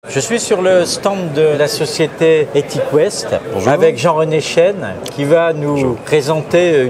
Je suis sur le stand de la société EthiqueWest avec Jean-René Chêne qui va nous présenter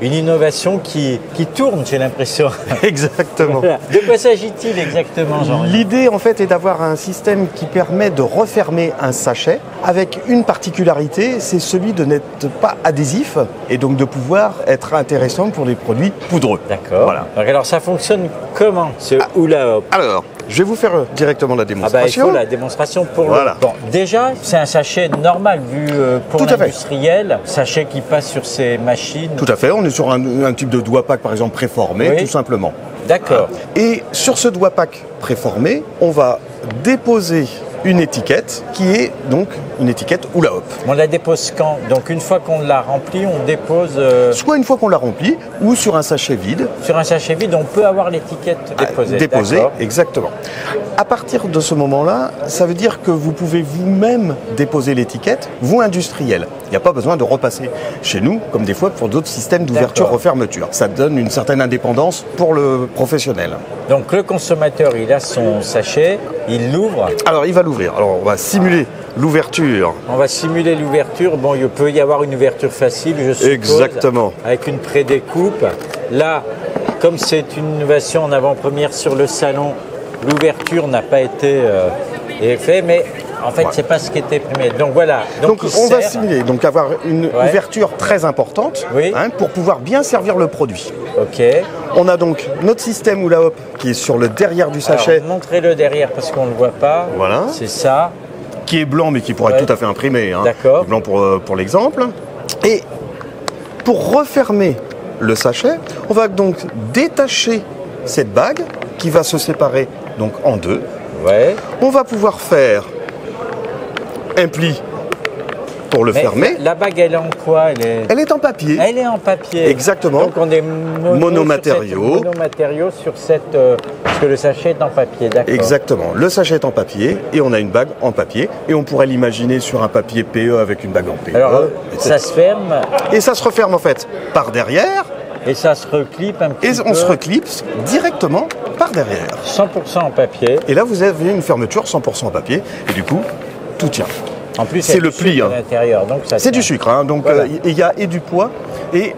une innovation qui tourne, j'ai l'impression. Exactement. Voilà. De quoi s'agit-il exactement, Jean-René? L'idée en fait est d'avoir un système qui permet de refermer un sachet avec une particularité, c'est celui de n'être pas adhésif et donc de pouvoir être intéressant pour les produits poudreux. D'accord. Voilà. Alors ça fonctionne comment ce hula hoop? Alors, je vais vous faire directement la démonstration. Il faut la démonstration pour voilà. Bon, déjà, c'est un sachet normal vu pour Tout à fait. l'industriel, sachet qui passe sur ces machines. Tout à fait, on est sur un type de doigt pack par exemple préformé, Oui. tout simplement. D'accord. Et sur ce doigt pack préformé, on va déposer une étiquette qui est donc une étiquette hula hoop. On la dépose quand? Donc une fois qu'on l'a remplie, on dépose Soit une fois qu'on l'a remplie ou sur un sachet vide. sur un sachet vide, on peut avoir l'étiquette déposée. Déposée, D'accord. exactement. À partir de ce moment-là, ça veut dire que vous pouvez vous-même déposer l'étiquette, vous industriel. Il n'y a pas besoin de repasser chez nous, comme des fois pour d'autres systèmes d'ouverture-refermeture. Ça donne une certaine indépendance pour le professionnel. Donc le consommateur, il a son sachet, il l'ouvre. Alors il va l'ouvrir. Alors on va simuler l'ouverture. On va simuler l'ouverture. Bon, il peut y avoir une ouverture facile, je suppose. Exactement. Avec une prédécoupe. Là, comme c'est une innovation en avant-première sur le salon, l'ouverture n'a pas été faite, mais en fait, c'est pas ce qui était primé. Donc voilà. Donc il on va sert. simuler, donc avoir une ouverture très importante Oui. pour pouvoir bien servir le produit. Ok. On a donc notre système hula hoop qui est sur le derrière du sachet, Alors, montrez-le derrière parce qu'on ne le voit pas. Voilà. C'est ça. qui est blanc mais qui pourrait être tout à fait imprimé. D'accord. Blanc pour l'exemple. Et pour refermer le sachet, on va donc détacher cette bague qui va se séparer donc en deux. Ouais. On va pouvoir faire un pli pour le Mais fermer. la bague, elle est en quoi? Elle est en papier. Elle est en papier. Exactement. Donc on est Monomatériaux. monomatériaux sur cette. Parce que le sachet est en papier, d'accord. Exactement. Le sachet est en papier et on a une bague en papier. Et on pourrait l'imaginer sur un papier PE avec une bague en PE. Alors etc. ça se ferme Et ça se referme en fait par derrière. et ça se reclipe un petit Et peu. on se reclipse directement par derrière. 100% en papier. Et là, vous avez une fermeture 100% en papier. Et du coup, tout tient. En plus, C'est il y a le du pli, sucre hein. à l'intérieur, donc ça C'est tient. du sucre, donc Voilà. il y a et du poids. Et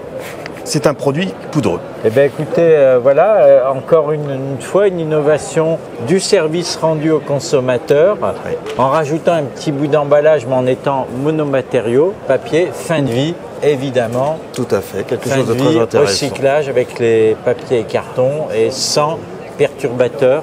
c'est un produit poudreux. Eh bien écoutez, voilà, encore une fois une innovation du service rendu au consommateur en rajoutant un petit bout d'emballage mais en étant monomatériaux, papier, fin de vie évidemment, Tout à fait, quelque fin chose de de très vie, intéressant. recyclage avec les papiers et cartons et sans perturbateurs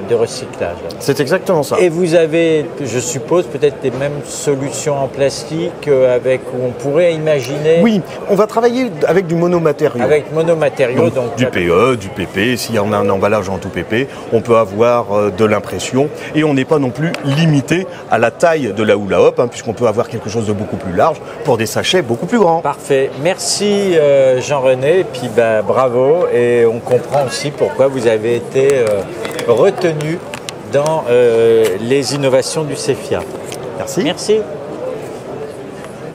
de recyclage. C'est exactement ça. Et vous avez, je suppose, peut-être des mêmes solutions en plastique avec où on pourrait imaginer Oui, on va travailler avec du monomatériau. avec monomatériaux. Donc, du PE, du PP, s'il y a un emballage en tout PP, on peut avoir de l'impression et on n'est pas non plus limité à la taille de la hula hoop, puisqu'on peut avoir quelque chose de beaucoup plus large pour des sachets beaucoup plus grands. Parfait. Merci Jean-René, et puis bravo, et on comprend aussi pourquoi vous avez été retenu dans les innovations du CEFIA. Merci. Merci.